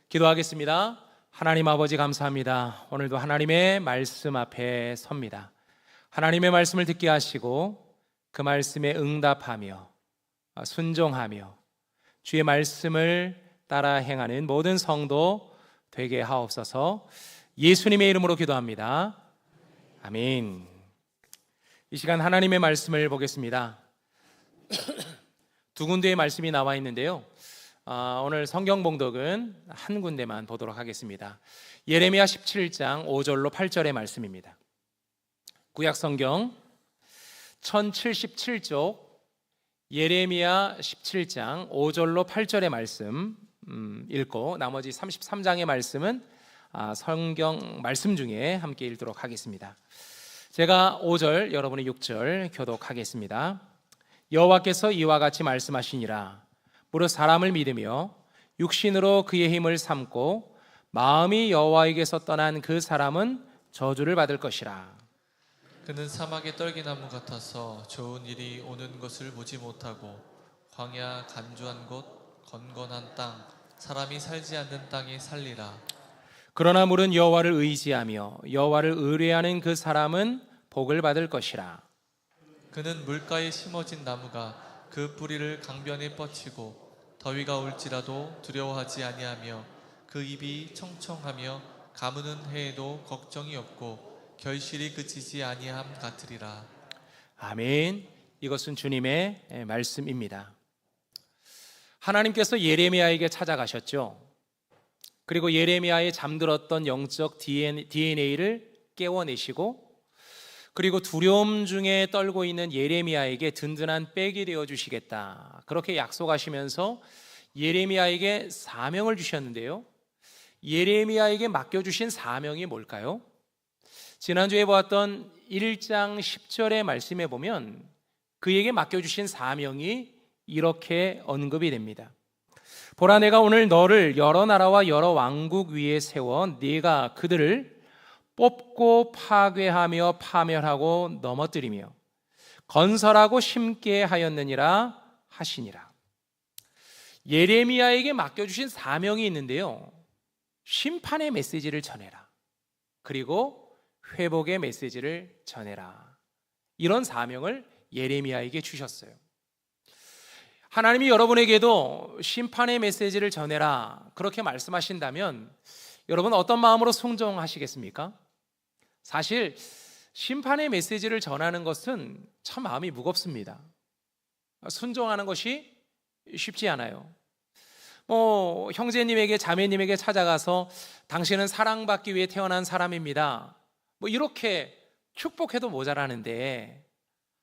기도하겠습니다. 하나님 아버지 감사합니다. 오늘도 하나님의 말씀 앞에 섭니다. 하나님의 말씀을 듣게 하시고 그 말씀에 응답하며 순종하며 주의 말씀을 따라 행하는 모든 성도 되게 하옵소서. 예수님의 이름으로 기도합니다. 아멘. 이 시간 하나님의 말씀을 보겠습니다. 두 군데의 말씀이 나와 있는데요, 오늘 성경 봉독은 한 군데만 보도록 하겠습니다. 예레미야 17장 5절로 8절의 말씀입니다. 구약 성경 1077쪽 예레미야 17장 5절로 8절의 말씀 읽고 나머지 33장의 말씀은 성경 말씀 중에 함께 읽도록 하겠습니다. 제가 5절, 여러분이 6절 교독하겠습니다. 여호와께서 이와 같이 말씀하시니라. 무릇 사람을 믿으며 육신으로 그의 힘을 삼고 마음이 여호와에게서 떠난 그 사람은 저주를 받을 것이라. 그는 사막의 떨기나무 같아서 좋은 일이 오는 것을 보지 못하고 광야 간주한 곳 건건한 땅 사람이 살지 않는 땅에 살리라. 그러나 물은 여호와를 의지하며 여호와를 의뢰하는 그 사람은 복을 받을 것이라. 그는 물가에 심어진 나무가 그 뿌리를 강변에 뻗치고 더위가 올지라도 두려워하지 아니하며 그 입이 청청하며 가무는 해에도 걱정이 없고 결실이 그치지 아니함 같으리라. 아멘. 이것은 주님의 말씀입니다. 하나님께서 예레미야에게 찾아가셨죠. 그리고 예레미야의 잠들었던 영적 DNA를 깨워내시고, 그리고 두려움 중에 떨고 있는 예레미야에게 든든한 백이 되어 주시겠다, 그렇게 약속하시면서 예레미야에게 사명을 주셨는데요, 예레미야에게 맡겨주신 사명이 뭘까요? 지난주에 보았던 1장 10절의 말씀에 보면 그에게 맡겨주신 사명이 이렇게 언급이 됩니다. 보라, 내가 오늘 너를 여러 나라와 여러 왕국 위에 세워 네가 그들을 뽑고 파괴하며 파멸하고 넘어뜨리며 건설하고 심게 하였느니라 하시니라. 예레미야에게 맡겨주신 사명이 있는데요, 심판의 메시지를 전해라, 그리고 회복의 메시지를 전해라, 이런 사명을 예레미야에게 주셨어요. 하나님이 여러분에게도 심판의 메시지를 전해라 그렇게 말씀하신다면 여러분 어떤 마음으로 순종하시겠습니까? 사실 심판의 메시지를 전하는 것은 참 마음이 무겁습니다. 순종하는 것이 쉽지 않아요. 형제님에게 자매님에게 찾아가서 당신은 사랑받기 위해 태어난 사람입니다, 이렇게 축복해도 모자라는데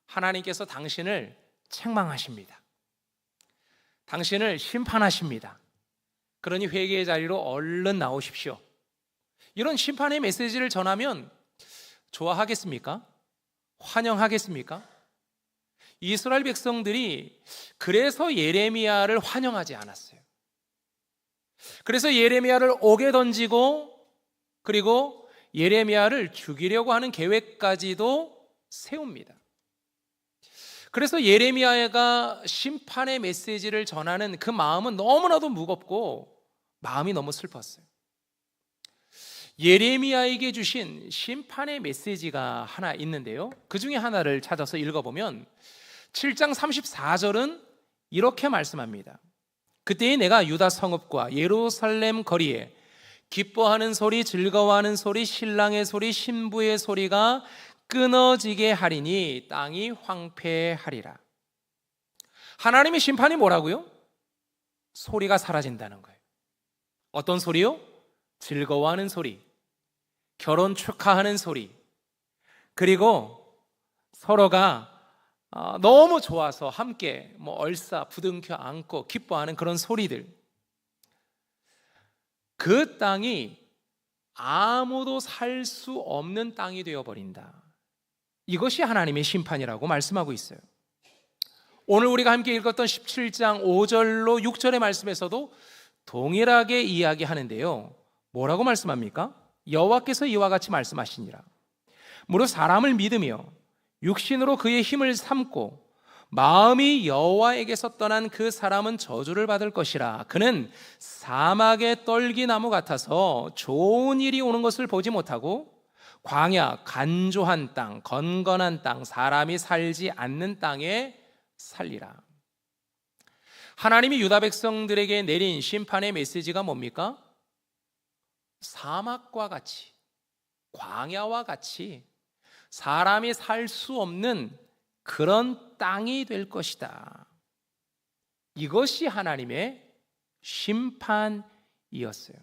하나님께서 당신을 책망하십니다. 당신을 심판하십니다. 그러니 회개의 자리로 얼른 나오십시오. 이런 심판의 메시지를 전하면 좋아하겠습니까? 환영하겠습니까? 이스라엘 백성들이 그래서 예레미야를 환영하지 않았어요. 그래서 예레미야를 옥에 던지고 그리고 예레미야를 죽이려고 하는 계획까지도 세웁니다. 그래서 예레미야가 심판의 메시지를 전하는 그 마음은 너무나도 무겁고 마음이 너무 슬펐어요. 예레미야에게 주신 심판의 메시지가 하나 있는데요, 그 중에 하나를 찾아서 읽어보면 7장 34절은 이렇게 말씀합니다. 그때에 내가 유다 성읍과 예루살렘 거리에 기뻐하는 소리, 즐거워하는 소리, 신랑의 소리, 신부의 소리가 끊어지게 하리니 땅이 황폐하리라. 하나님의 심판이 뭐라고요? 소리가 사라진다는 거예요. 어떤 소리요? 즐거워하는 소리, 결혼 축하하는 소리, 그리고 서로가 너무 좋아서 함께 얼싸 부둥켜 안고 기뻐하는 그런 소리들. 그 땅이 아무도 살 수 없는 땅이 되어버린다. 이것이 하나님의 심판이라고 말씀하고 있어요. 오늘 우리가 함께 읽었던 17장 5절로 6절의 말씀에서도 동일하게 이야기하는데요, 뭐라고 말씀합니까? 여호와께서 이와 같이 말씀하시니라. 무릇 사람을 믿으며 육신으로 그의 힘을 삼고 마음이 여호와에게서 떠난 그 사람은 저주를 받을 것이라. 그는 사막의 떨기나무 같아서 좋은 일이 오는 것을 보지 못하고 광야, 간조한 땅, 건건한 땅, 사람이 살지 않는 땅에 살리라. 하나님이 유다 백성들에게 내린 심판의 메시지가 뭡니까? 사막과 같이, 광야와 같이 사람이 살 수 없는 그런 땅이 될 것이다. 이것이 하나님의 심판이었어요.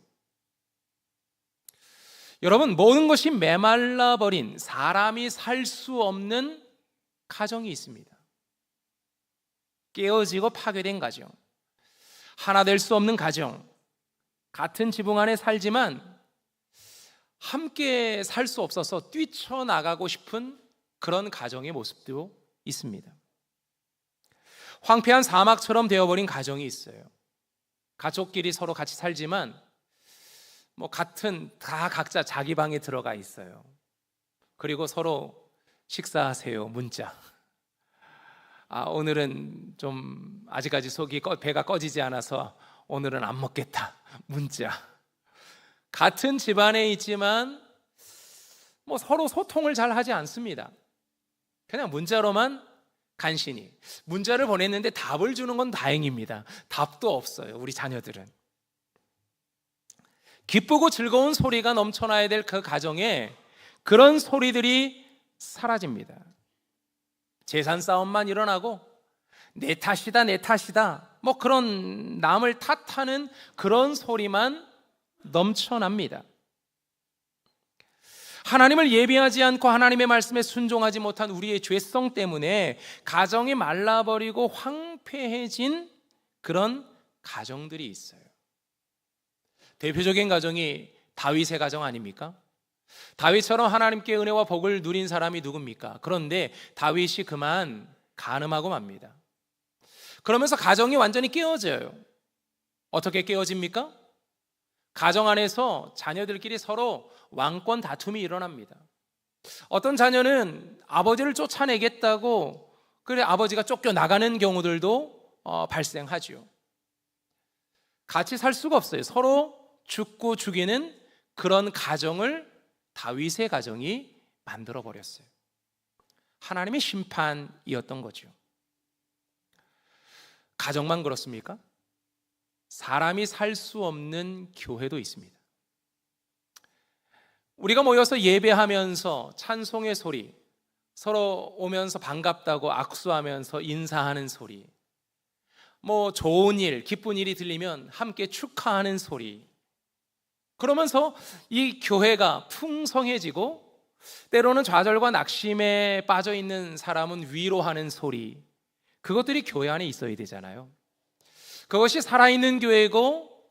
여러분, 모든 것이 메말라 버린 사람이 살 수 없는 가정이 있습니다. 깨어지고 파괴된 가정, 하나 될 수 없는 가정, 같은 지붕 안에 살지만 함께 살 수 없어서 뛰쳐나가고 싶은 그런 가정의 모습도 있습니다. 황폐한 사막처럼 되어버린 가정이 있어요. 가족끼리 서로 같이 살지만 다 각자 자기 방에 들어가 있어요. 그리고 서로 식사하세요 문자. 오늘은 좀 아직까지 배가 꺼지지 않아서 오늘은 안 먹겠다 문자. 같은 집안에 있지만 서로 소통을 잘 하지 않습니다. 그냥 문자로만 간신히 문자를 보냈는데 답을 주는 건 다행입니다. 답도 없어요. 우리 자녀들은 기쁘고 즐거운 소리가 넘쳐나야 될 그 가정에 그런 소리들이 사라집니다. 재산 싸움만 일어나고 내 탓이다 내 탓이다 그런 남을 탓하는 그런 소리만 넘쳐납니다. 하나님을 예비하지 않고 하나님의 말씀에 순종하지 못한 우리의 죄성 때문에 가정이 말라버리고 황폐해진 그런 가정들이 있어요. 대표적인 가정이 다윗의 가정 아닙니까? 다윗처럼 하나님께 은혜와 복을 누린 사람이 누굽니까? 그런데 다윗이 그만 간음하고 맙니다. 그러면서 가정이 완전히 깨어져요. 어떻게 깨어집니까? 가정 안에서 자녀들끼리 서로 왕권 다툼이 일어납니다. 어떤 자녀는 아버지를 쫓아내겠다고 아버지가 쫓겨나가는 경우들도 발생하죠. 같이 살 수가 없어요. 서로 죽고 죽이는 그런 가정을 다윗의 가정이 만들어 버렸어요. 하나님의 심판이었던 거죠. 가정만 그렇습니까? 사람이 살 수 없는 교회도 있습니다. 우리가 모여서 예배하면서 찬송의 소리, 서로 오면서 반갑다고 악수하면서 인사하는 소리, 좋은 일, 기쁜 일이 들리면 함께 축하하는 소리, 그러면서 이 교회가 풍성해지고 때로는 좌절과 낙심에 빠져 있는 사람은 위로하는 소리, 그것들이 교회 안에 있어야 되잖아요. 그것이 살아있는 교회고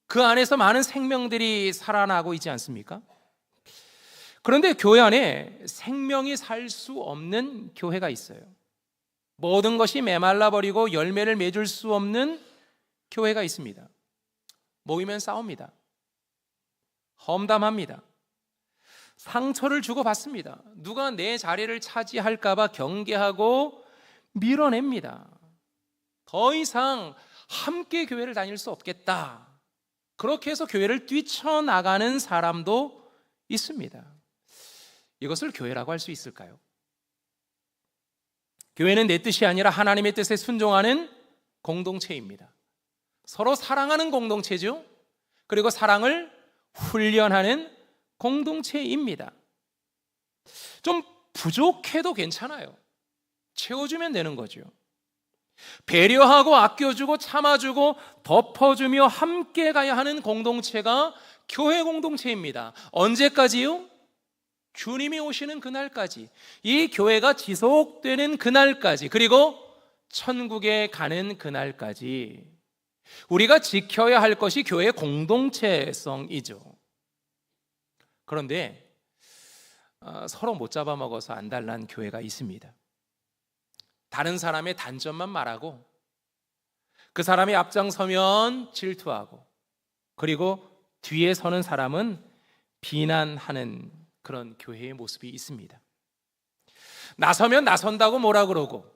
그 안에서 많은 생명들이 살아나고 있지 않습니까? 그런데 교회 안에 생명이 살 수 없는 교회가 있어요. 모든 것이 메말라 버리고 열매를 맺을 수 없는 교회가 있습니다. 모이면 싸웁니다. 험담합니다. 상처를 주고받습니다. 누가 내 자리를 차지할까 봐 경계하고 밀어냅니다. 더 이상 함께 교회를 다닐 수 없겠다. 그렇게 해서 교회를 뛰쳐나가는 사람도 있습니다. 이것을 교회라고 할 수 있을까요? 교회는 내 뜻이 아니라 하나님의 뜻에 순종하는 공동체입니다. 서로 사랑하는 공동체죠. 그리고 사랑을 훈련하는 공동체입니다. 좀 부족해도 괜찮아요. 채워주면 되는 거죠. 배려하고 아껴주고 참아주고 덮어주며 함께 가야 하는 공동체가 교회 공동체입니다. 언제까지요? 주님이 오시는 그날까지, 이 교회가 지속되는 그날까지, 그리고 천국에 가는 그날까지 우리가 지켜야 할 것이 교회의 공동체성이죠. 그런데 서로 못 잡아먹어서 안달난 교회가 있습니다. 다른 사람의 단점만 말하고 그 사람이 앞장서면 질투하고 그리고 뒤에 서는 사람은 비난하는 그런 교회의 모습이 있습니다. 나서면 나선다고 뭐라 그러고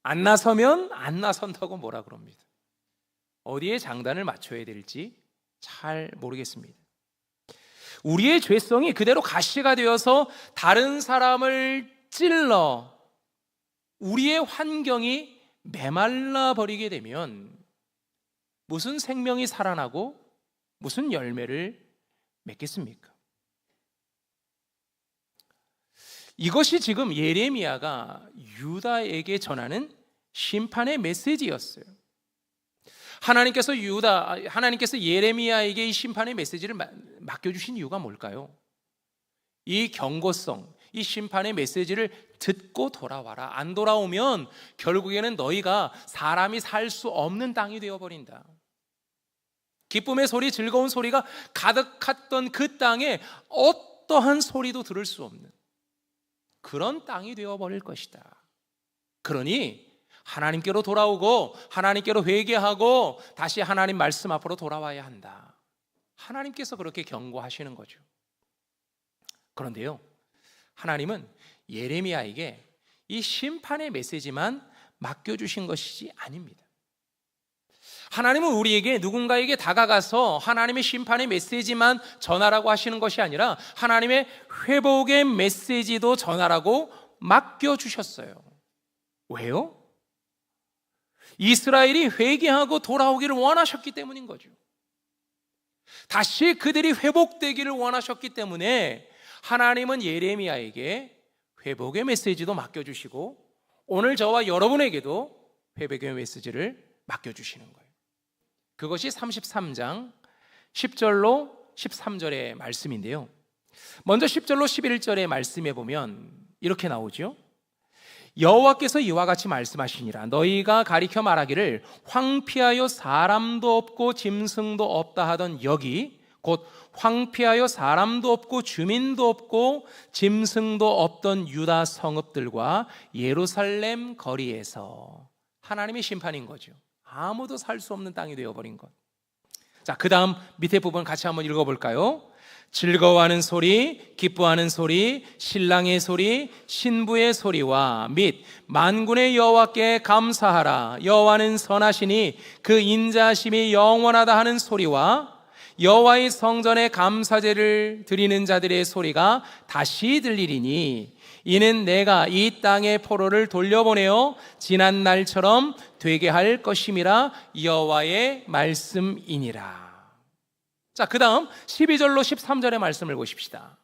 안 나서면 안 나선다고 뭐라 그럽니다. 어디에 장단을 맞춰야 될지 잘 모르겠습니다. 우리의 죄성이 그대로 가시가 되어서 다른 사람을 찔러 우리의 환경이 메말라 버리게 되면 무슨 생명이 살아나고 무슨 열매를 맺겠습니까? 이것이 지금 예레미야가 유다에게 전하는 심판의 메시지였어요. 하나님께서 예레미야에게 이 심판의 메시지를 맡겨주신 이유가 뭘까요? 이 경고성, 이 심판의 메시지를 듣고 돌아와라. 안 돌아오면 결국에는 너희가 사람이 살 수 없는 땅이 되어버린다. 기쁨의 소리, 즐거운 소리가 가득했던 그 땅에 어떠한 소리도 들을 수 없는 그런 땅이 되어버릴 것이다. 그러니 하나님께로 돌아오고 하나님께로 회개하고 다시 하나님 말씀 앞으로 돌아와야 한다. 하나님께서 그렇게 경고하시는 거죠. 그런데요, 하나님은 예레미야에게 이 심판의 메시지만 맡겨주신 것이 아닙니다. 하나님은 우리에게 누군가에게 다가가서 하나님의 심판의 메시지만 전하라고 하시는 것이 아니라 하나님의 회복의 메시지도 전하라고 맡겨주셨어요. 왜요? 이스라엘이 회개하고 돌아오기를 원하셨기 때문인 거죠. 다시 그들이 회복되기를 원하셨기 때문에 하나님은 예레미야에게 회복의 메시지도 맡겨주시고 오늘 저와 여러분에게도 회복의 메시지를 맡겨주시는 거예요. 그것이 33장 10절로 13절의 말씀인데요, 먼저 10절로 11절의 말씀에 보면 이렇게 나오죠. 여호와께서 이와 같이 말씀하시니라. 너희가 가리켜 말하기를 황폐하여 사람도 없고 짐승도 없다 하던 여기 곧 황폐하여 사람도 없고 주민도 없고 짐승도 없던 유다 성읍들과 예루살렘 거리에서 하나님의 심판인 거죠. 아무도 살 수 없는 땅이 되어버린 것. 자, 그 다음 밑에 부분 같이 한번 읽어볼까요? 즐거워하는 소리, 기뻐하는 소리, 신랑의 소리, 신부의 소리와 및 만군의 여호와께 감사하라. 여호와는 선하시니 그 인자하심이 영원하다 하는 소리와 여호와의 성전에 감사제를 드리는 자들의 소리가 다시 들리리니 이는 내가 이 땅의 포로를 돌려보내어 지난 날처럼 되게 할 것임이라 여호와의 말씀이니라. 자, 그 다음 12절로 13절의 말씀을 보십시다.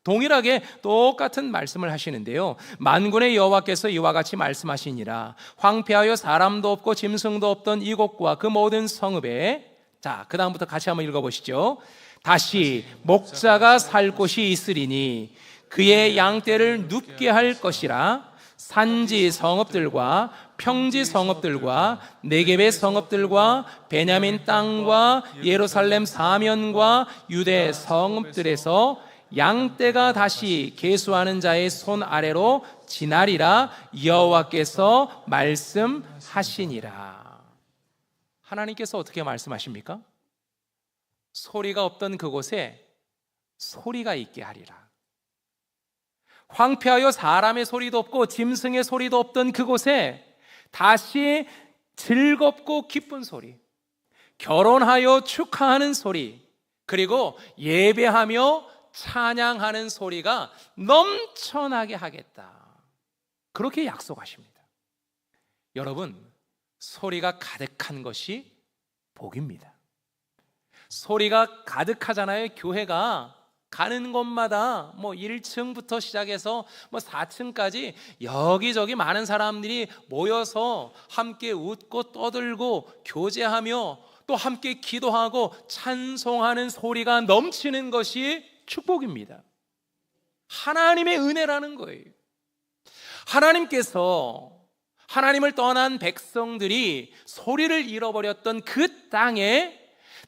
동일하게 똑같은 말씀을 하시는데요, 만군의 여호와께서 이와 같이 말씀하시니라. 황폐하여 사람도 없고 짐승도 없던 이곳과 그 모든 성읍에, 자, 그 다음부터 같이 한번 읽어보시죠. 다시 목자가 살 곳이 있으리니 그의 양떼를 눕게 할 것이라. 산지 성읍들과 평지 성읍들과 네겝의 성읍들과 베냐민 땅과 예루살렘 사면과 유대 성읍들에서 양떼가 다시 계수하는 자의 손 아래로 지나리라. 여호와께서 말씀하시니라. 하나님께서 어떻게 말씀하십니까? 소리가 없던 그곳에 소리가 있게 하리라. 황폐하여 사람의 소리도 없고 짐승의 소리도 없던 그곳에 다시 즐겁고 기쁜 소리, 결혼하여 축하하는 소리, 그리고 예배하며 찬양하는 소리가 넘쳐나게 하겠다. 그렇게 약속하십니다. 여러분, 소리가 가득한 것이 복입니다. 소리가 가득하잖아요. 교회가 가는 곳마다 1층부터 시작해서 4층까지 여기저기 많은 사람들이 모여서 함께 웃고 떠들고 교제하며 또 함께 기도하고 찬송하는 소리가 넘치는 것이 축복입니다. 하나님의 은혜라는 거예요. 하나님께서 하나님을 떠난 백성들이 소리를 잃어버렸던 그 땅에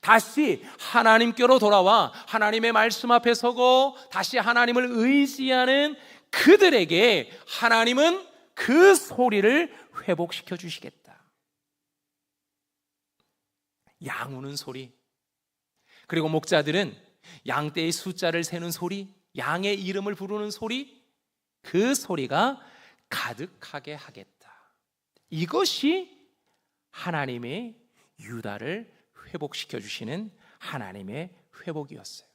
다시 하나님께로 돌아와 하나님의 말씀 앞에 서고 다시 하나님을 의지하는 그들에게 하나님은 그 소리를 회복시켜 주시겠다. 양 우는 소리, 그리고 목자들은 양떼의 숫자를 세는 소리, 양의 이름을 부르는 소리, 그 소리가 가득하게 하겠다. 이것이 하나님의 유다를 회복시켜 주시는 하나님의 회복이었어요.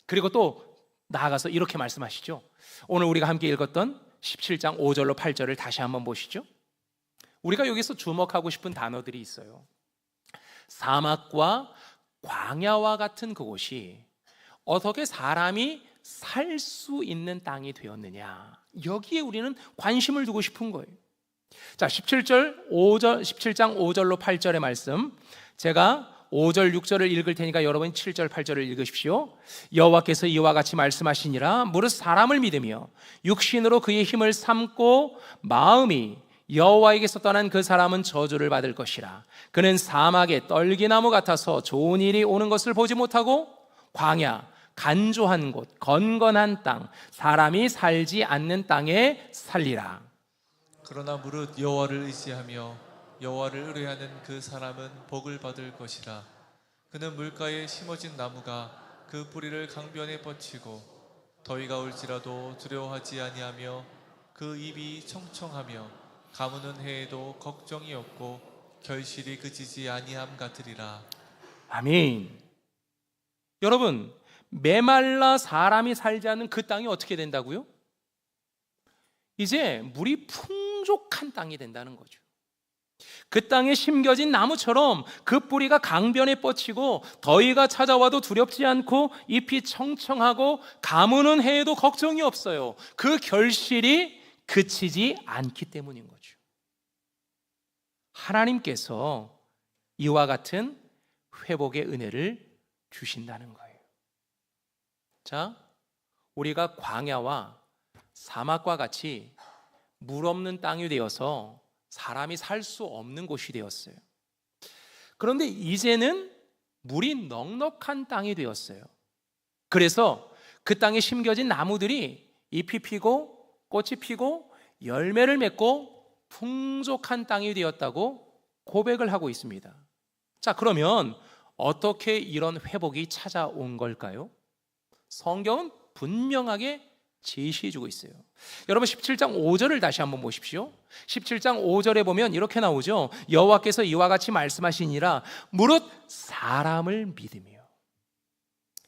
그리고 또 나아가서 이렇게 말씀하시죠. 오늘 우리가 함께 읽었던 17장 5절로 8절을 다시 한번 보시죠. 우리가 여기서 주목하고 싶은 단어들이 있어요. 사막과 광야와 같은 그곳이 어떻게 사람이 살 수 있는 땅이 되었느냐, 여기에 우리는 관심을 두고 싶은 거예요. 자, 17장 5절로 8절의 말씀, 제가 5절 6절을 읽을 테니까 여러분 7절 8절을 읽으십시오. 여호와께서 이와 같이 말씀하시니라. 무릇 사람을 믿으며 육신으로 그의 힘을 삼고 마음이 여호와에게서 떠난 그 사람은 저주를 받을 것이라. 그는 사막의 떨기나무 같아서 좋은 일이 오는 것을 보지 못하고 광야, 간조한 곳, 건건한 땅, 사람이 살지 않는 땅에 살리라. 그러나 무릇 여호와를 의지하며 여호와를 의뢰하는 그 사람은 복을 받을 것이라. 그는 물가에 심어진 나무가 그 뿌리를 강변에 뻗치고 더위가 올지라도 두려워하지 아니하며 그 잎이 청청하며 가무는 해에도 걱정이 없고 결실이 그치지 아니함 같으리라. 아멘. 여러분, 메말라 사람이 살지 않는 그 땅이 어떻게 된다고요? 이제 물이 풍족한 땅이 된다는 거죠. 그 땅에 심겨진 나무처럼 그 뿌리가 강변에 뻗치고 더위가 찾아와도 두렵지 않고 잎이 청청하고 가무는 해에도 걱정이 없어요. 그 결실이 그치지 않기 때문인 거죠. 하나님께서 이와 같은 회복의 은혜를 주신다는 거예요. 자, 우리가 광야와 사막과 같이 물 없는 땅이 되어서 사람이 살 수 없는 곳이 되었어요. 그런데 이제는 물이 넉넉한 땅이 되었어요. 그래서 그 땅에 심겨진 나무들이 잎이 피고 꽃이 피고 열매를 맺고 풍족한 땅이 되었다고 고백을 하고 있습니다. 자, 그러면 어떻게 이런 회복이 찾아온 걸까요? 성경은 분명하게 제시해주고 있어요. 여러분 17장 5절을 다시 한번 보십시오. 17장 5절에 보면 이렇게 나오죠. 여호와께서 이와 같이 말씀하시니라. 무릇 사람을 믿으며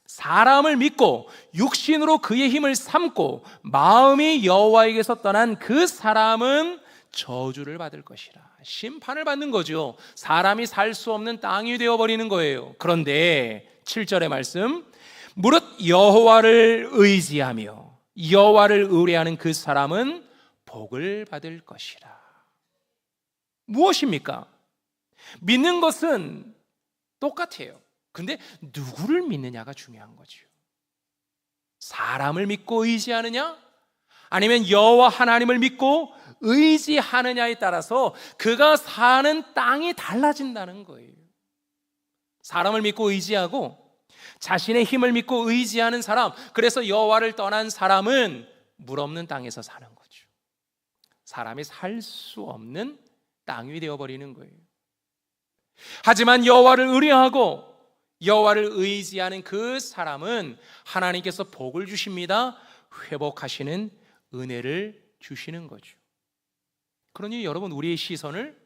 사람을 믿고 육신으로 그의 힘을 삼고 마음이 여호와에게서 떠난 그 사람은 저주를 받을 것이라. 심판을 받는 거죠. 사람이 살 수 없는 땅이 되어버리는 거예요. 그런데 7절의 말씀, 무릇 여호와를 의지하며 여호와를 의뢰하는 그 사람은 복을 받을 것이라. 무엇입니까? 믿는 것은 똑같아요. 근데 누구를 믿느냐가 중요한 거죠. 사람을 믿고 의지하느냐, 아니면 여호와 하나님을 믿고 의지하느냐에 따라서 그가 사는 땅이 달라진다는 거예요. 사람을 믿고 의지하고 자신의 힘을 믿고 의지하는 사람, 그래서 여호와를 떠난 사람은 물 없는 땅에서 사는 거죠. 사람이 살 수 없는 땅이 되어버리는 거예요. 하지만 여호와를 의뢰하고 여호와를 의지하는 그 사람은 하나님께서 복을 주십니다. 회복하시는 은혜를 주시는 거죠. 그러니 여러분, 우리의 시선을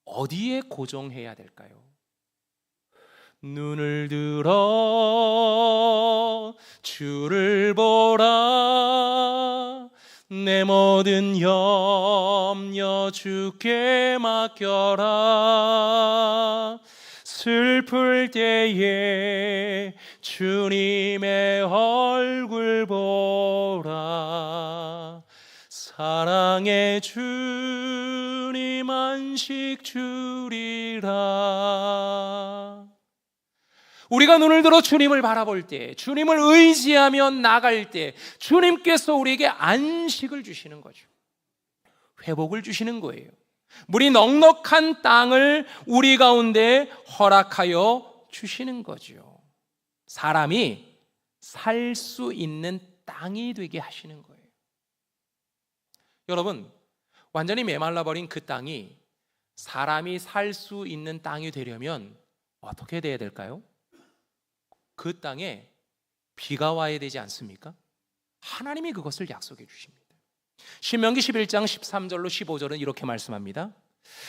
어디에 고정해야 될까요? 눈을 들어 주를 보라. 내 모든 염려 주께 맡겨라. 슬플 때에 주님의 얼굴 보라. 사랑의 주님 안식 주리라. 우리가 눈을 들어 주님을 바라볼 때, 주님을 의지하며 나갈 때 주님께서 우리에게 안식을 주시는 거죠. 회복을 주시는 거예요. 물이 넉넉한 땅을 우리 가운데 허락하여 주시는 거죠. 사람이 살 수 있는 땅이 되게 하시는 거예요. 여러분, 완전히 메말라버린 그 땅이 사람이 살 수 있는 땅이 되려면 어떻게 돼야 될까요? 그 땅에 비가 와야 되지 않습니까? 하나님이 그것을 약속해 주십니다. 신명기 11장 13절로 15절은 이렇게 말씀합니다.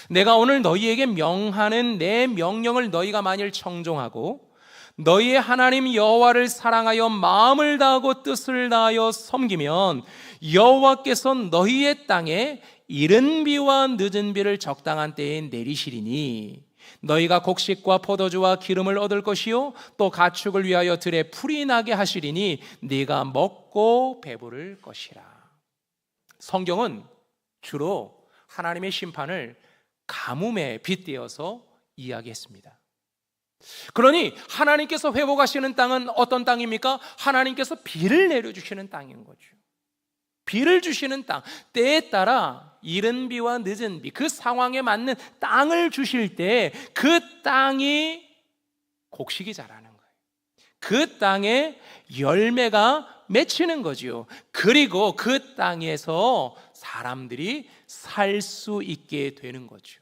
내가 오늘 너희에게 명하는 내 명령을 너희가 만일 청종하고 너희의 하나님 여호와를 사랑하여 마음을 다하고 뜻을 다하여 섬기면 여호와께서 너희의 땅에 이른 비와 늦은 비를 적당한 때에 내리시리니 너희가 곡식과 포도주와 기름을 얻을 것이요 또 가축을 위하여 들에 풀이 나게 하시리니 네가 먹고 배부를 것이라. 성경은 주로 하나님의 심판을 가뭄에 빗대어서 이야기했습니다. 그러니 하나님께서 회복하시는 땅은 어떤 땅입니까? 하나님께서 비를 내려주시는 땅인 거죠. 비를 주시는 땅, 때에 따라 이른 비와 늦은 비, 그 상황에 맞는 땅을 주실 때 그 땅이 곡식이 자라는 거예요. 그 땅에 열매가 맺히는 거죠. 그리고 그 땅에서 사람들이 살 수 있게 되는 거죠.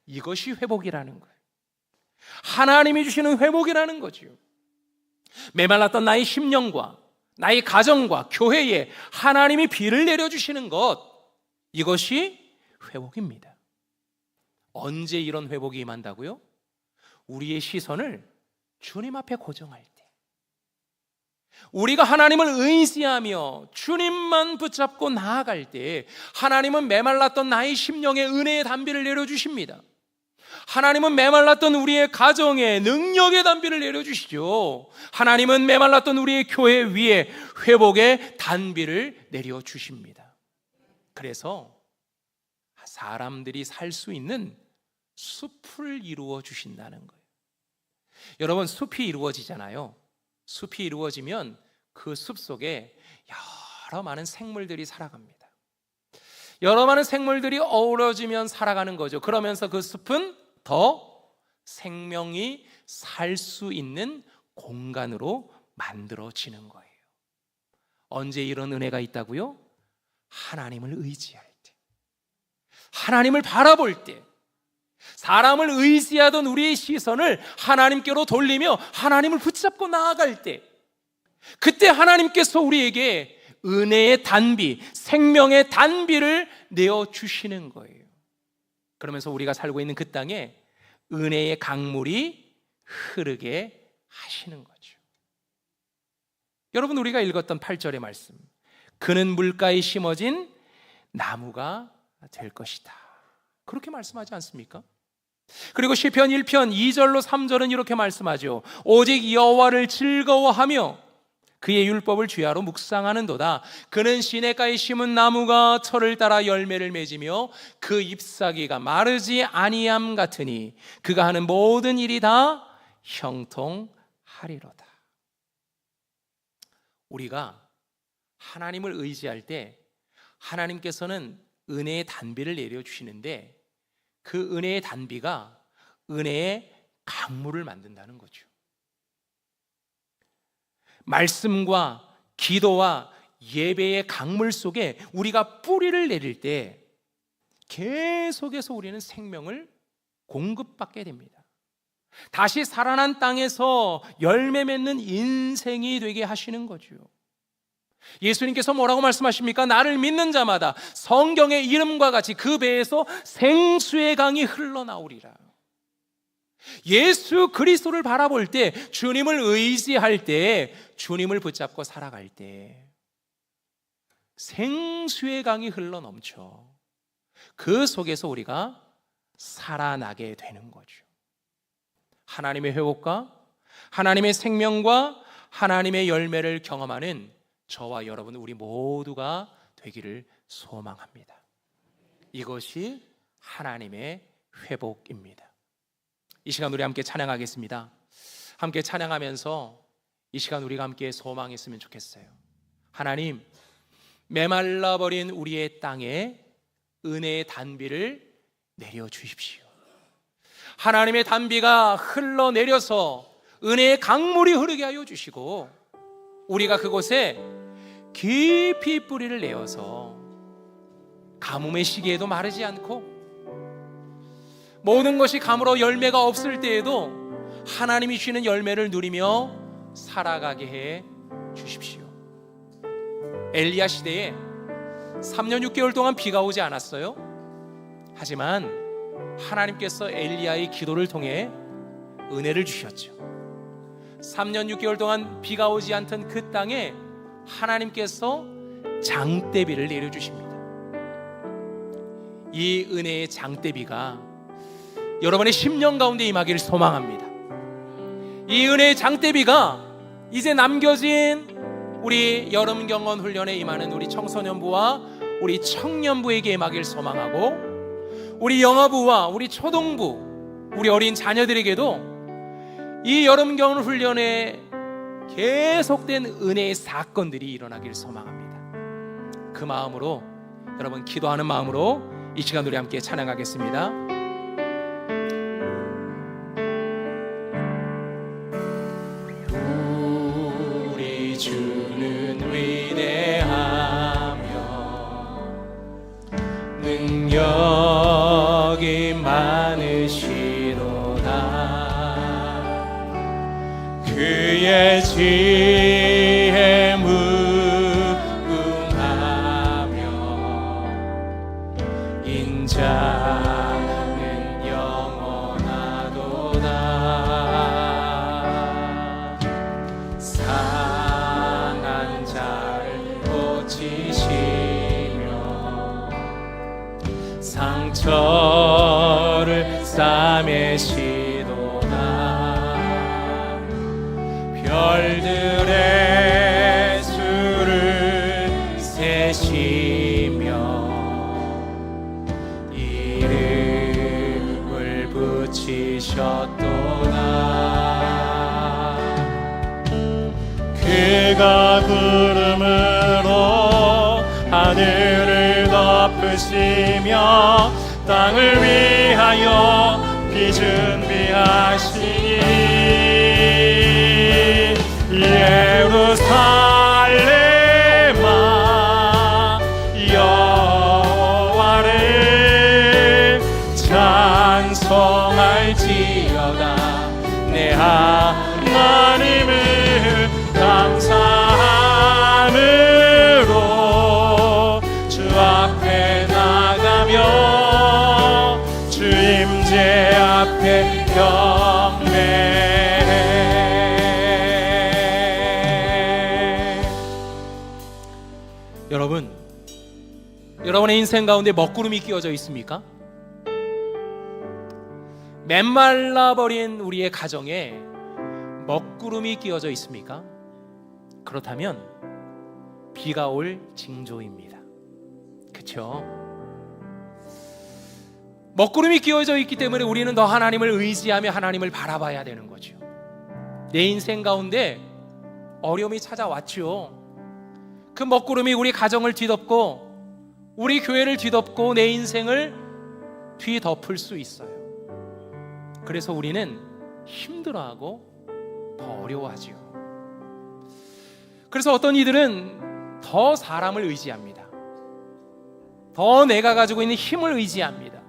이것이 회복이라는 거예요. 하나님이 주시는 회복이라는 거죠. 메말랐던 나의 심령과 나의 가정과 교회에 하나님이 비를 내려주시는 것, 이것이 회복입니다. 언제 이런 회복이 임한다고요? 우리의 시선을 주님 앞에 고정할 때, 우리가 하나님을 의지하며 주님만 붙잡고 나아갈 때 하나님은 메말랐던 나의 심령에 은혜의 단비를 내려주십니다. 하나님은 메말랐던 우리의 가정에 능력의 단비를 내려주시죠. 하나님은 메말랐던 우리의 교회 위에 회복의 단비를 내려주십니다. 그래서 사람들이 살 수 있는 숲을 이루어 주신다는 거예요. 여러분, 숲이 이루어지잖아요. 숲이 이루어지면 그 숲 속에 여러 많은 생물들이 살아갑니다. 여러 많은 생물들이 어우러지면 살아가는 거죠. 그러면서 그 숲은 더 생명이 살 수 있는 공간으로 만들어지는 거예요. 언제 이런 은혜가 있다고요? 하나님을 의지할 때, 하나님을 바라볼 때, 사람을 의지하던 우리의 시선을 하나님께로 돌리며 하나님을 붙잡고 나아갈 때, 그때 하나님께서 우리에게 은혜의 단비, 생명의 단비를 내어주시는 거예요. 그러면서 우리가 살고 있는 그 땅에 은혜의 강물이 흐르게 하시는 거죠. 여러분, 우리가 읽었던 8절의 말씀, 그는 물가에 심어진 나무가 될 것이다, 그렇게 말씀하지 않습니까? 그리고 시편 1편 2절로 3절은 이렇게 말씀하죠. 오직 여호와를 즐거워하며 그의 율법을 주야로 묵상하는도다. 그는 시냇가에 심은 나무가 철을 따라 열매를 맺으며 그 잎사귀가 마르지 아니함 같으니 그가 하는 모든 일이 다 형통하리로다. 우리가 하나님을 의지할 때 하나님께서는 은혜의 단비를 내려주시는데 그 은혜의 단비가 은혜의 강물을 만든다는 거죠. 말씀과 기도와 예배의 강물 속에 우리가 뿌리를 내릴 때 계속해서 우리는 생명을 공급받게 됩니다. 다시 살아난 땅에서 열매 맺는 인생이 되게 하시는 거죠. 예수님께서 뭐라고 말씀하십니까? 나를 믿는 자마다 성경의 이름과 같이 그 배에서 생수의 강이 흘러나오리라. 예수 그리스도를 바라볼 때, 주님을 의지할 때, 주님을 붙잡고 살아갈 때 생수의 강이 흘러넘쳐 그 속에서 우리가 살아나게 되는 거죠. 하나님의 회복과 하나님의 생명과 하나님의 열매를 경험하는 저와 여러분, 우리 모두가 되기를 소망합니다. 이것이 하나님의 회복입니다. 이 시간 우리 함께 찬양하겠습니다. 함께 찬양하면서 이 시간 우리가 함께 소망했으면 좋겠어요. 하나님, 메말라버린 우리의 땅에 은혜의 단비를 내려주십시오. 하나님의 단비가 흘러내려서 은혜의 강물이 흐르게 하여 주시고 우리가 그곳에 깊이 뿌리를 내어서 가뭄의 시기에도 마르지 않고 모든 것이 가물어 열매가 없을 때에도 하나님이 주시는 열매를 누리며 살아가게 해 주십시오. 엘리야 시대에 3년 6개월 동안 비가 오지 않았어요. 하지만 하나님께서 엘리야의 기도를 통해 은혜를 주셨죠. 3년 6개월 동안 비가 오지 않던 그 땅에 하나님께서 장대비를 내려주십니다. 이 은혜의 장대비가 여러분의 10년 가운데 임하기를 소망합니다. 이 은혜의 장대비가 이제 남겨진 우리 여름경원 훈련에 임하는 우리 청소년부와 우리 청년부에게 임하기를 소망하고, 우리 영아부와 우리 초등부, 우리 어린 자녀들에게도 이 여름경원 훈련에 계속된 은혜의 사건들이 일어나기를 소망합니다. 그 마음으로, 여러분 기도하는 마음으로 이 시간 우리 함께 찬양하겠습니다. 우리 주는 위대하며 능력이 많으시도다. 그의 지혜 무궁하며 인자는 영원하도다. 상한 자를 고치시며 상처를 싸매시도다. 별들의 수를 세시며 이름을 붙이셨도다. 그가 구름으로 하늘을 덮으시며 땅을 위하여 비 준비하시니 예루살렘아 여호와를 찬송할지어다. 내 하나님을 감사함으로 주 앞에 나가며 주 임재 앞에 경배해. 여러분의 인생 가운데 먹구름이 끼워져 있습니까? 메말라버린 우리의 가정에 먹구름이 끼워져 있습니까? 그렇다면 비가 올 징조입니다. 그렇죠? 먹구름이 끼워져 있기 때문에 우리는 더 하나님을 의지하며 하나님을 바라봐야 되는 거죠. 내 인생 가운데 어려움이 찾아왔죠. 그 먹구름이 우리 가정을 뒤덮고 우리 교회를 뒤덮고 내 인생을 뒤덮을 수 있어요. 그래서 우리는 힘들어하고 더 어려워하지요. 그래서 어떤 이들은 더 사람을 의지합니다. 더 내가 가지고 있는 힘을 의지합니다.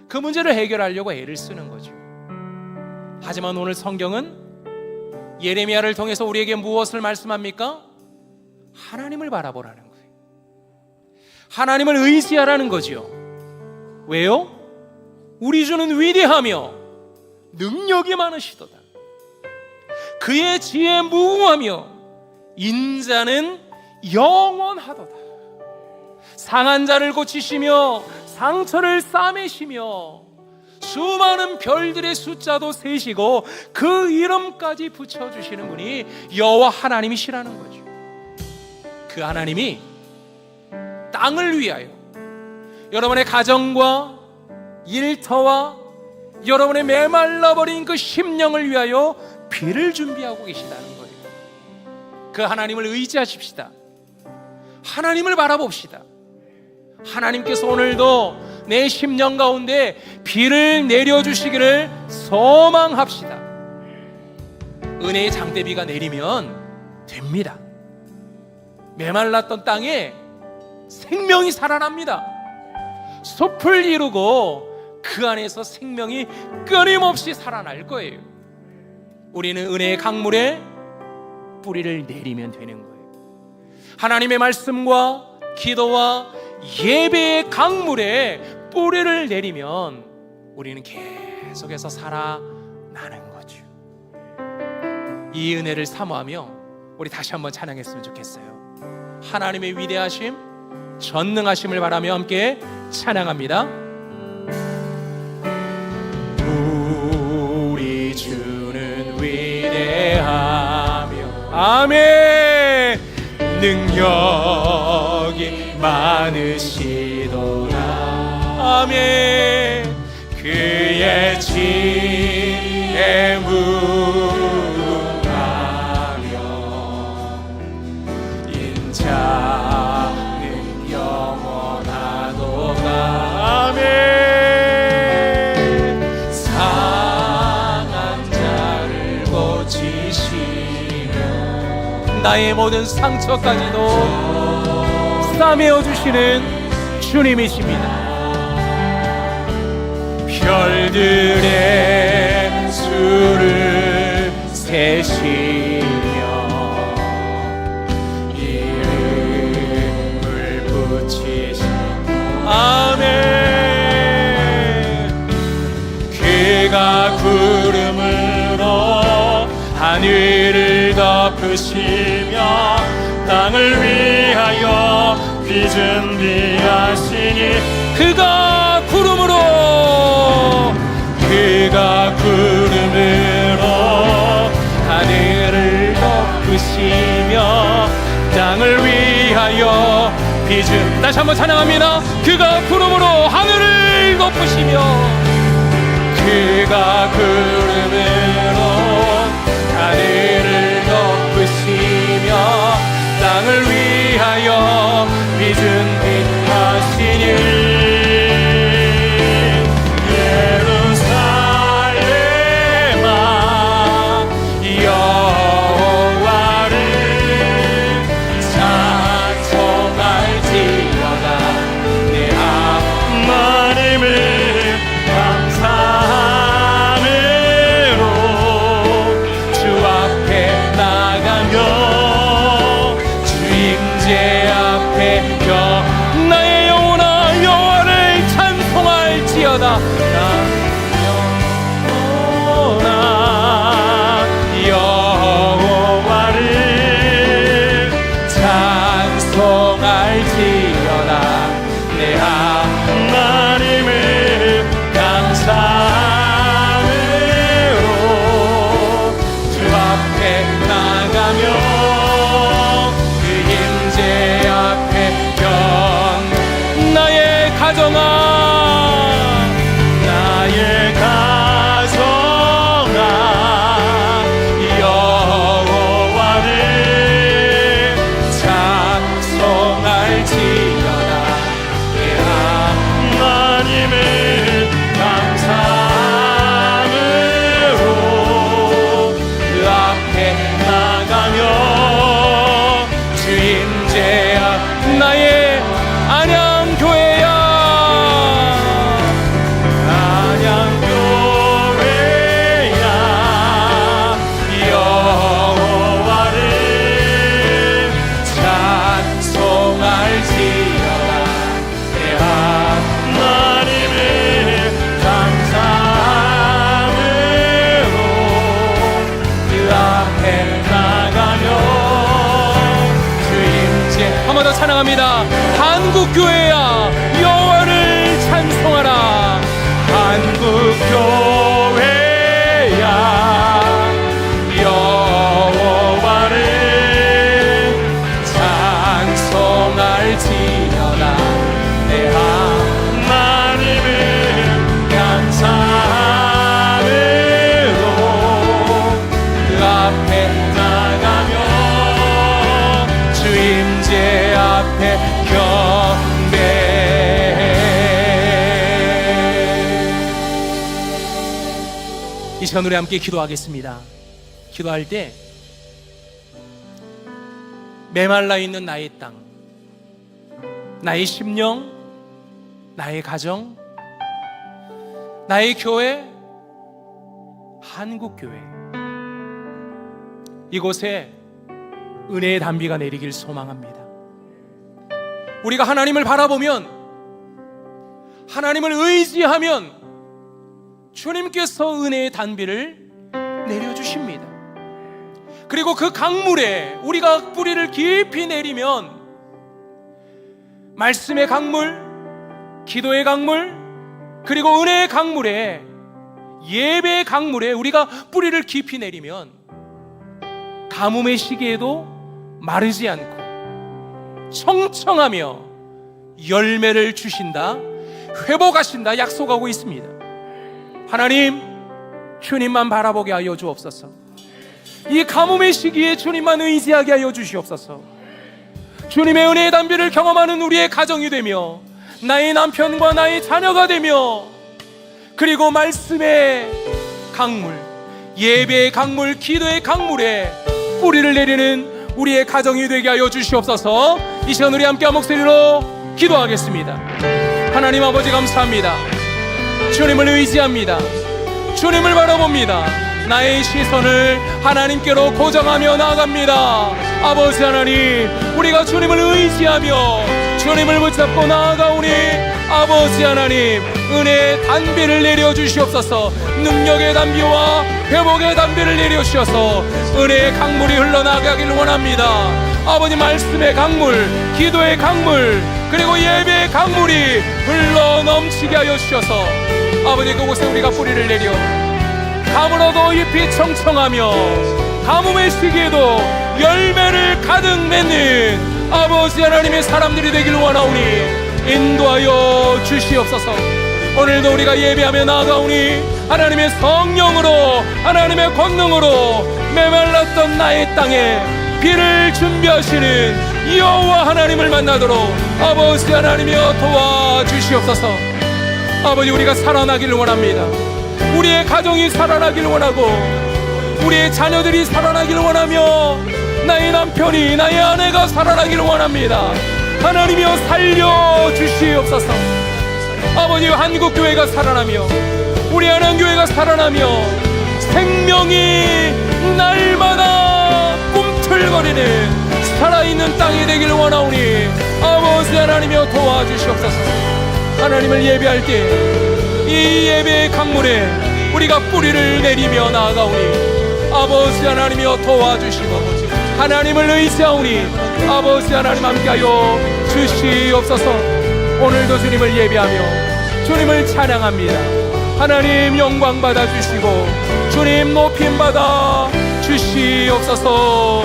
그 문제를 해결하려고 애를 쓰는 거죠. 하지만 오늘 성경은 예레미야를 통해서 우리에게 무엇을 말씀합니까? 하나님을 바라보라는 거예요. 하나님을 의지하라는 거죠. 왜요? 우리 주는 위대하며 능력이 많으시도다. 그의 지혜 무궁하며 인자는 영원하도다. 상한 자를 고치시며 상처를 싸매시며 수많은 별들의 숫자도 세시고 그 이름까지 붙여주시는 분이 여호와 하나님이시라는 거죠. 그 하나님이 땅을 위하여 여러분의 가정과 일터와 여러분의 메말라버린 그 심령을 위하여 비를 준비하고 계시다는 거예요. 그 하나님을 의지하십시다. 하나님을 바라봅시다. 하나님께서 오늘도 내 심령 가운데 비를 내려주시기를 소망합시다. 은혜의 장대비가 내리면 됩니다. 메말랐던 땅에 생명이 살아납니다. 숲을 이루고 그 안에서 생명이 끊임없이 살아날 거예요. 우리는 은혜의 강물에 뿌리를 내리면 되는 거예요. 하나님의 말씀과 기도와 예배의 강물에 뿌리를 내리면 우리는 계속해서 살아나는 거죠. 이 은혜를 사모하며 우리 다시 한번 찬양했으면 좋겠어요. 하나님의 위대하심, 전능하심을 바라며 함께 찬양합니다. 우리 주는 위대하며 아멘. 능력이 많으시도다. 아멘. 그의 지혜 무궁하며 인자는 영원하도다. 아멘. 상한 자를 고치시며 나의 모든 상처까지도 싸매어 주시는 주님이십니다. 별들의 수를 세시며 이름을 붙이신 아멘. 그가 구름으로 하늘을 덮으시며 땅을 위하여 비 준비하시니 그가 구름으로 하늘을 덮으시며 땅을 위하여 비준 다시 한번 찬양합니다. 그가 구름으로 하늘을 덮으시며 그가 구름으로 하늘을 덮으시며 땅을 위하여 비준 빛하시니 나의 영혼아 여호와를 찬송할지어다. 여호와를 찬송할지어다. 내 하나님을 감사함으로 주 앞에 나가며 그 임재 앞에 나의 가정아 여호와를 찬송할지어다. 내 하나님을 감사함으로 그 앞에 나가며 주 임재 앞 나의 안양교회야 안양교회야 여호와를 찬송할지어다. 내 하나님을 감사함으로 그 앞에 나가며 주 임재 한 번 더 찬양합니다. 한국교회야 여호와를 찬송하라. 한국교회야 여호와를 찬송할지어다. 내 하나님을 감사함으로 그 앞에 나가며 주 임재 앞에 이 시간 우리 함께 기도하겠습니다. 기도할 때 메말라 있는 나의 땅, 나의 심령, 나의 가정, 나의 교회, 한국교회 이곳에 은혜의 단비가 내리길 소망합니다. 우리가 하나님을 바라보면, 하나님을 의지하면 주님께서 은혜의 단비를 내려주십니다. 그리고 그 강물에 우리가 뿌리를 깊이 내리면 말씀의 강물, 기도의 강물, 그리고 은혜의 강물에, 예배의 강물에 우리가 뿌리를 깊이 내리면 가뭄의 시기에도 마르지 않고 청청하며 열매를 주신다, 회복하신다 약속하고 있습니다. 하나님, 주님만 바라보게 하여 주옵소서. 이 가뭄의 시기에 주님만 의지하게 하여 주시옵소서. 주님의 은혜의 단비를 경험하는 우리의 가정이 되며, 나의 남편과 나의 자녀가 되며, 그리고 말씀의 강물, 예배의 강물, 기도의 강물에 뿌리를 내리는 우리의 가정이 되게 하여 주시옵소서. 이 시간 우리 함께 한 목소리로 기도하겠습니다. 하나님 아버지, 감사합니다. 주님을 의지합니다. 주님을 바라봅니다. 나의 시선을 하나님께로 고정하며 나아갑니다. 아버지 하나님, 우리가 주님을 의지하며 주님을 붙잡고 나아가오니 아버지 하나님, 은혜의 단비를 내려주시옵소서. 능력의 단비와 회복의 단비를 내려주셔서 은혜의 강물이 흘러나가기를 원합니다. 아버지, 말씀의 강물, 기도의 강물, 그리고 예배의 강물이 흘러넘치게 하여 주셔서 아버지, 그곳에 우리가 뿌리를 내려 가물어도 잎이 청청하며 가뭄의 시기에도 열매를 가득 맺는 아버지 하나님의 사람들이 되길 원하오니 인도하여 주시옵소서. 오늘도 우리가 예배하며 나아가오니 하나님의 성령으로, 하나님의 권능으로 메말랐던 나의 땅에 비를 준비하시는 여호와 하나님을 만나도록 아버지 하나님이여 도와주시옵소서. 아버지, 우리가 살아나기를 원합니다. 우리의 가정이 살아나기를 원하고 우리의 자녀들이 살아나기를 원하며 나의 남편이, 나의 아내가 살아나기를 원합니다. 하나님이여 살려주시옵소서. 아버지, 한국교회가 살아나며 우리 한양교회가 살아나며 생명이 날마다 꿈틀거리는 살아있는 땅이 되기를 원하오니 아버지 하나님이여 도와주시옵소서. 하나님을 예배할 때 이 예배의 강물에 우리가 뿌리를 내리며 나아가오니 아버지 하나님이여 도와주시고 하나님을 의지하오니 아버지 하나님 함께하여 주시옵소서. 오늘도 주님을 예배하며 주님을 찬양합니다. 하나님 영광 받아 주시고 주님 높임 받아 주시옵소서.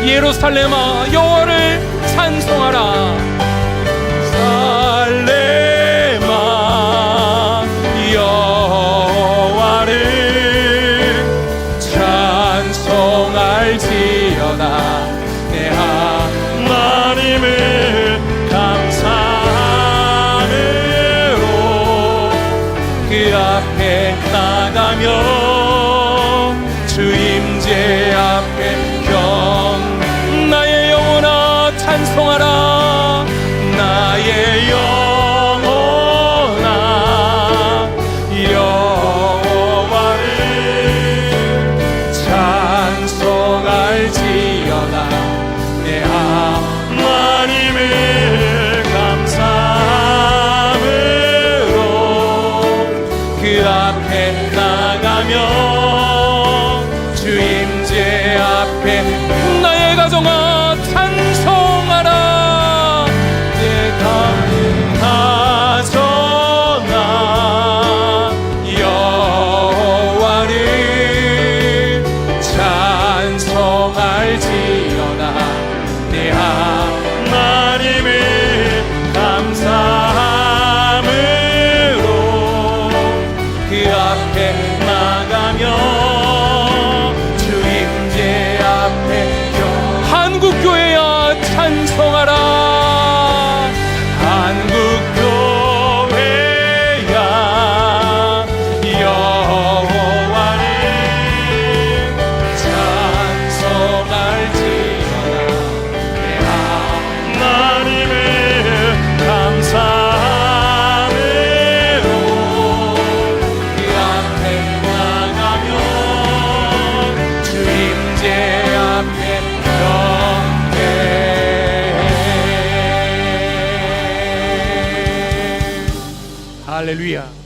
예루살렘아, 여호와를 찬송하라. 살렘아, 여호와를 찬송할지어다. 내 하나님을 감사함으로 그 앞에 나가며 주 임재 앞에 나의 영혼아 찬송하라. 나의 영혼아 여호와를 찬송할지어다. 내 하나님을 감사함으로 그 앞에 나가며 주 임재 앞에 나의 가정아 찬송하라. 내 가정아 여호와를 찬송할지어다. 내 하나님을 감사함으로 그 앞에 나가며 한국교회야 찬송하라. 할렐루야.